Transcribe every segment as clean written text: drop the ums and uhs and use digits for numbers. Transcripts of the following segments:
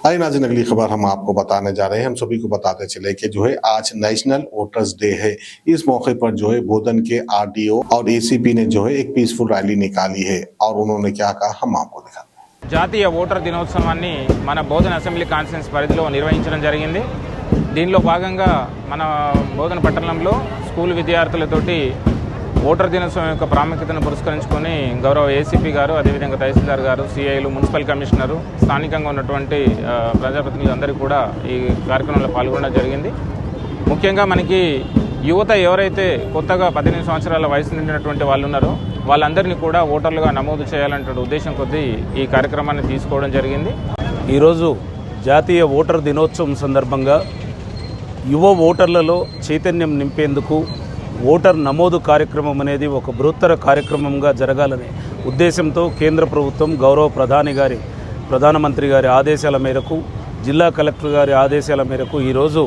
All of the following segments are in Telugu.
आइए नाज़रीन, अगली खबर हम आपको बताने जा रहे हैं। हम सभी को बताते चले कि जो है आज नेशनल वोटर्स डे है। इस मौके पर जो है बोधन के आरडीओ और एसीपी ने जो है एक पीसफुल रैली निकाली है और उन्होंने क्या कहा हम आपको दिखाते हैं। జాతీయ ఓటర్ దినోత్సవాన్ని మన బోధన అసెంబ్లీ కాన్స్టిట్యున్సీ పరిధిలో నిర్వహించడం జరిగింది. దీనిలో భాగంగా మన బోధన పట్టణంలో స్కూల్ విద్యార్థులతోటి ఓటర్ దినోత్సవం యొక్క ప్రాముఖ్యతను పురస్కరించుకొని గౌరవ ఏసీపీ గారు, అదేవిధంగా తహసీల్దార్ గారు, సిఐలు, మున్సిపల్ కమిషనరు, స్థానికంగా ఉన్నటువంటి ప్రజాప్రతినిధులు అందరూ కూడా ఈ కార్యక్రమంలో పాల్గొనడం జరిగింది. ముఖ్యంగా మనకి యువత ఎవరైతే కొత్తగా 18 సంవత్సరాల వయసు నిండినటువంటి వాళ్ళు ఉన్నారో వాళ్ళందరినీ కూడా ఓటర్లుగా నమోదు చేయాలంటే ఉద్దేశం కొద్దీ ఈ కార్యక్రమాన్ని తీసుకోవడం జరిగింది. ఈరోజు జాతీయ ఓటర్ దినోత్సవం సందర్భంగా యువ ఓటర్లలో చైతన్యం నింపేందుకు ఓటర్ నమోదు కార్యక్రమం అనేది ఒక బృహత్తర కార్యక్రమంగా జరగాలనే ఉద్దేశంతో కేంద్ర ప్రభుత్వం గౌరవ ప్రధానమంత్రి గారి ఆదేశాల మేరకు, జిల్లా కలెక్టర్ గారి ఆదేశాల మేరకు ఈరోజు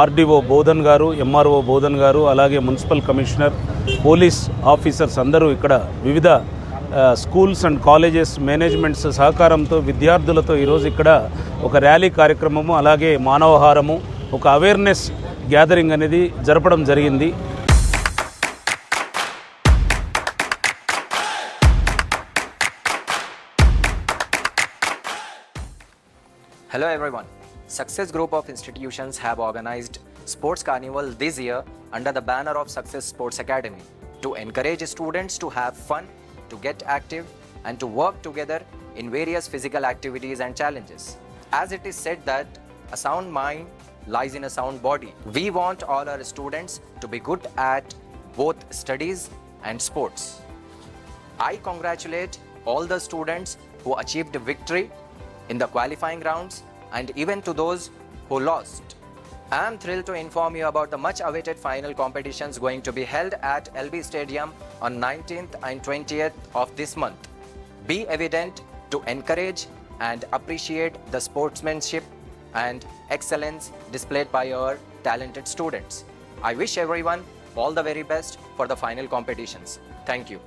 ఆర్డీఓ బోధన్ గారు, ఎంఆర్ఓ బోధన్ గారు, అలాగే మున్సిపల్ కమిషనర్, పోలీస్ ఆఫీసర్స్ అందరూ ఇక్కడ వివిధ స్కూల్స్ అండ్ కాలేజెస్ మేనేజ్మెంట్స్ సహకారంతో విద్యార్థులతో ఈరోజు ఇక్కడ ఒక ర్యాలీ కార్యక్రమము, అలాగే మానవహారము, ఒక అవేర్నెస్ గ్యాదరింగ్ అనేది జరపడం జరిగింది. Hello everyone. Success Group of institutions have organized Sports Carnival this year under the banner of Success Sports Academy to encourage students to have fun, to get active and to work together in various physical activities and challenges. As it is said that a sound mind lies in a sound body, we want all our students to be good at both studies and sports. I congratulate all the students who achieved victory in the qualifying rounds and even to those who lost. I am thrilled to inform you about the much awaited final competitions going to be held at LB Stadium on 19th and 20th of this month. Be evident to encourage and appreciate the sportsmanship and excellence displayed by our talented students. I wish everyone all the very best for the final competitions. Thank you.